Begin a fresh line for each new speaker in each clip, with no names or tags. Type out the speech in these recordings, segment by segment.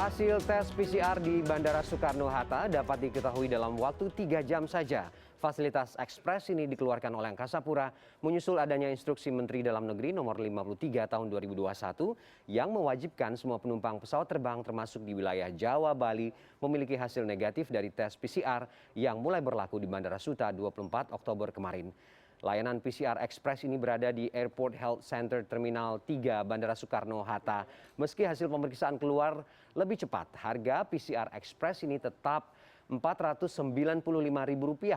Hasil tes PCR di Bandara Soekarno-Hatta dapat diketahui dalam waktu 3 jam saja. Fasilitas ekspres ini dikeluarkan oleh Angkasa Pura menyusul adanya instruksi Menteri Dalam Negeri nomor 53 tahun 2021 yang mewajibkan semua penumpang pesawat terbang termasuk di wilayah Jawa, Bali memiliki hasil negatif dari tes PCR yang mulai berlaku di Bandara Suta 24 Oktober kemarin. Layanan PCR Express ini berada di Airport Health Center Terminal 3 Bandara Soekarno-Hatta. Meski hasil pemeriksaan keluar lebih cepat, harga PCR Express ini tetap Rp495.000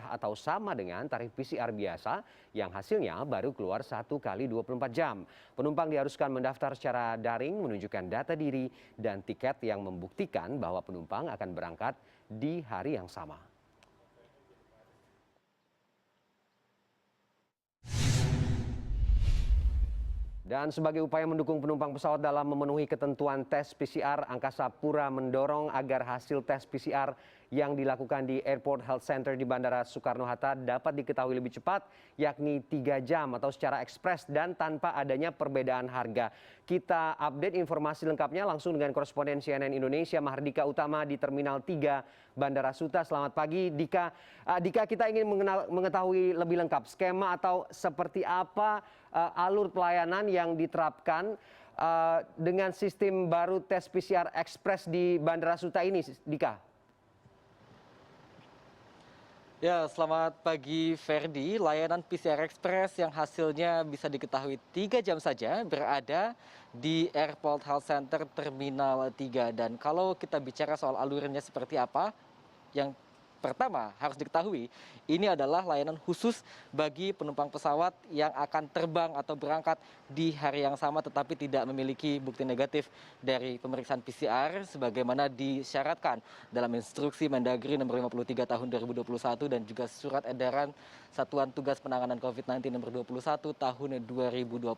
atau sama dengan tarif PCR biasa yang hasilnya baru keluar 1 kali 24 jam. Penumpang diharuskan mendaftar secara daring, menunjukkan data diri dan tiket yang membuktikan bahwa penumpang akan berangkat di hari yang sama. Dan sebagai upaya mendukung penumpang pesawat dalam memenuhi ketentuan tes PCR, Angkasa Pura mendorong agar hasil tes PCR yang dilakukan di Airport Health Center di Bandara Soekarno-Hatta dapat diketahui lebih cepat, yakni 3 jam atau secara ekspres dan tanpa adanya perbedaan harga. Kita update informasi lengkapnya langsung dengan koresponden CNN Indonesia Mahardika Utama di Terminal 3 Bandara Suta. Selamat pagi, Dika. Dika, kita ingin mengetahui lebih lengkap skema atau seperti apa alur pelayanan yang diterapkan dengan sistem baru tes PCR Express di Bandara Suta ini, Dika.
Ya, selamat pagi Ferdi. Layanan PCR Express yang hasilnya bisa diketahui 3 jam saja berada di Airport Health Center Terminal 3. Dan kalau kita bicara soal alurnya seperti apa, yang pertama harus diketahui, ini adalah layanan khusus bagi penumpang pesawat yang akan terbang atau berangkat di hari yang sama tetapi tidak memiliki bukti negatif dari pemeriksaan PCR sebagaimana disyaratkan dalam instruksi Mendagri nomor 53 tahun 2021 dan juga surat edaran Satuan Tugas Penanganan COVID-19 nomor 21 tahun 2021.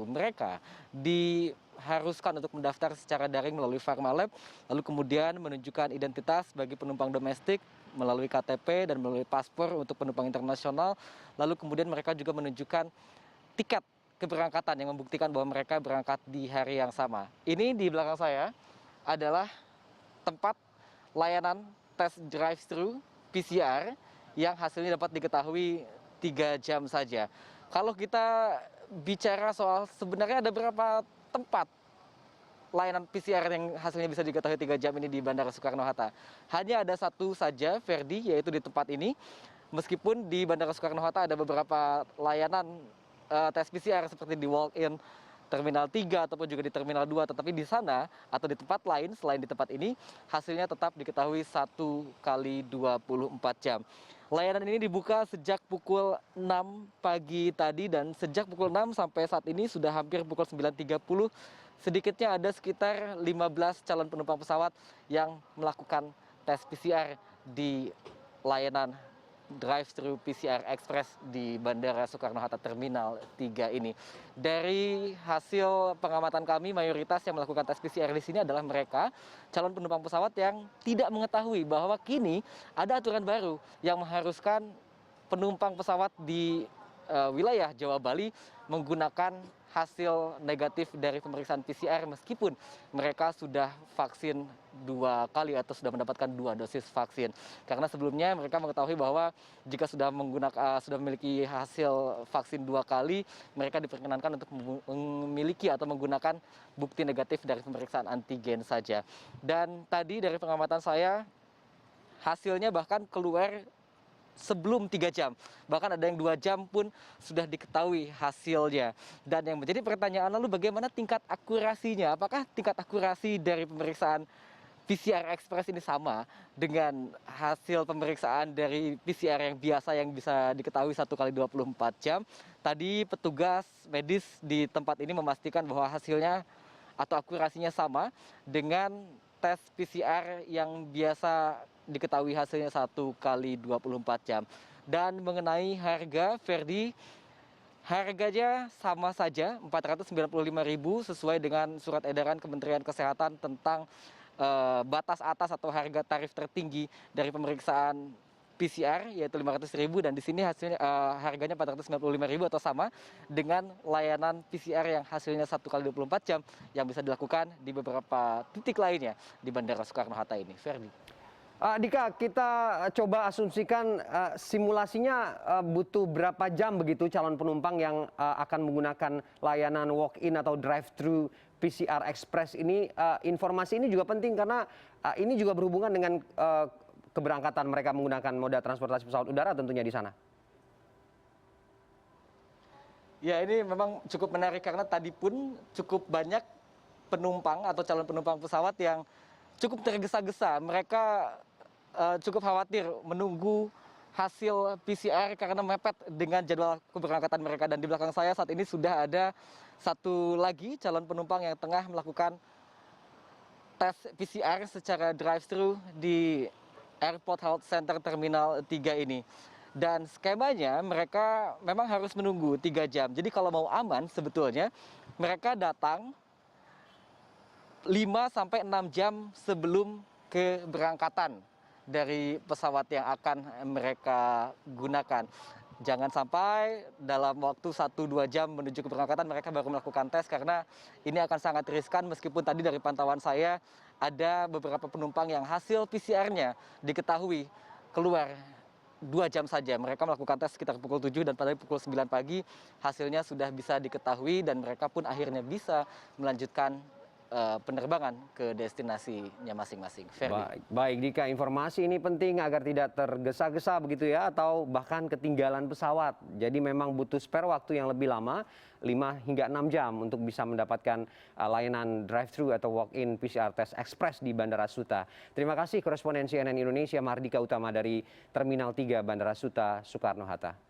Mereka diharuskan untuk mendaftar secara daring melalui Pharmalab, lalu kemudian menunjukkan identitas bagi penumpang domestik melalui KTP dan melalui paspor untuk penumpang internasional. Lalu kemudian mereka juga menunjukkan tiket keberangkatan yang membuktikan bahwa mereka berangkat di hari yang sama. Ini di belakang saya adalah tempat layanan tes drive-thru PCR yang hasilnya dapat diketahui 3 jam saja. Kalau kita bicara soal sebenarnya ada berapa tempat layanan PCR yang hasilnya bisa diketahui 3 jam ini di Bandara Soekarno-Hatta. Hanya ada satu saja, Ferdi, yaitu di tempat ini. Meskipun di Bandara Soekarno-Hatta ada beberapa layanan tes PCR seperti di walk-in Terminal 3 ataupun juga di Terminal 2, tetapi di sana atau di tempat lain selain di tempat ini hasilnya tetap diketahui 1 kali 24 jam. Layanan ini dibuka sejak pukul 6 pagi tadi dan sejak pukul 6 sampai saat ini sudah hampir pukul 9.30 sedikitnya ada sekitar 15 calon penumpang pesawat yang melakukan tes PCR di layanan drive-thru PCR Express di Bandara Soekarno-Hatta Terminal 3 ini. Dari hasil pengamatan kami, mayoritas yang melakukan tes PCR di sini adalah mereka calon penumpang pesawat yang tidak mengetahui bahwa kini ada aturan baru yang mengharuskan penumpang pesawat di wilayah Jawa Bali menggunakan hasil negatif dari pemeriksaan PCR meskipun mereka sudah vaksin 2 kali atau sudah mendapatkan 2 dosis vaksin. Karena sebelumnya mereka mengetahui bahwa jika sudah memiliki hasil vaksin 2 kali, mereka diperkenankan untuk memiliki atau menggunakan bukti negatif dari pemeriksaan antigen saja. Dan tadi dari pengamatan saya, hasilnya bahkan keluar sebelum 3 jam. Bahkan ada yang 2 jam pun sudah diketahui hasilnya. Dan yang menjadi pertanyaan lalu bagaimana tingkat akurasinya? Apakah tingkat akurasi dari pemeriksaan PCR Express ini sama dengan hasil pemeriksaan dari PCR yang biasa yang bisa diketahui 1 kali 24 jam? Tadi petugas medis di tempat ini memastikan bahwa hasilnya atau akurasinya sama dengan tes PCR yang biasa diketahui hasilnya 1 kali 24 jam. Dan mengenai harga, Ferdi, harganya sama saja Rp495.000 sesuai dengan surat edaran Kementerian Kesehatan tentang batas atas atau harga tarif tertinggi dari pemeriksaan PCR yaitu 500.000 dan di sini hasilnya harganya 495.000 atau sama dengan layanan PCR yang hasilnya 1 kali 24 jam yang bisa dilakukan di beberapa titik lainnya di Bandara Soekarno-Hatta ini. Ferdi.
Dika, kita coba asumsikan simulasinya butuh berapa jam begitu calon penumpang yang akan menggunakan layanan walk-in atau drive-thru PCR Express ini. Informasi ini juga penting karena ini juga berhubungan dengan keberangkatan mereka menggunakan moda transportasi pesawat udara tentunya di sana.
Ya, ini memang cukup menarik karena tadi pun cukup banyak penumpang atau calon penumpang pesawat yang cukup tergesa-gesa. Mereka cukup khawatir menunggu hasil PCR karena mepet dengan jadwal keberangkatan mereka. Dan di belakang saya saat ini sudah ada satu lagi calon penumpang yang tengah melakukan tes PCR secara drive-thru di Airport Health Center Terminal 3 ini. Dan skemanya mereka memang harus menunggu 3 jam. Jadi kalau mau aman sebetulnya mereka datang 5-6 jam sebelum keberangkatan dari pesawat yang akan mereka gunakan. Jangan sampai dalam waktu 1-2 jam menuju keberangkatan mereka baru melakukan tes karena ini akan sangat riskan meskipun tadi dari pantauan saya ada beberapa penumpang yang hasil PCR-nya diketahui keluar 2 jam saja. Mereka melakukan tes sekitar pukul 7 dan pada pukul 9 pagi hasilnya sudah bisa diketahui dan mereka pun akhirnya bisa melanjutkan penerbangan ke destinasinya masing-masing.
Baik Dika, informasi ini penting agar tidak tergesa-gesa begitu ya atau bahkan ketinggalan pesawat. Jadi memang butuh spare waktu yang lebih lama 5 hingga 6 jam untuk bisa mendapatkan layanan drive-thru atau walk-in PCR test express di Bandara Suta. Terima kasih koresponden CNN Indonesia Mardika Utama dari Terminal 3 Bandara Suta Soekarno-Hatta.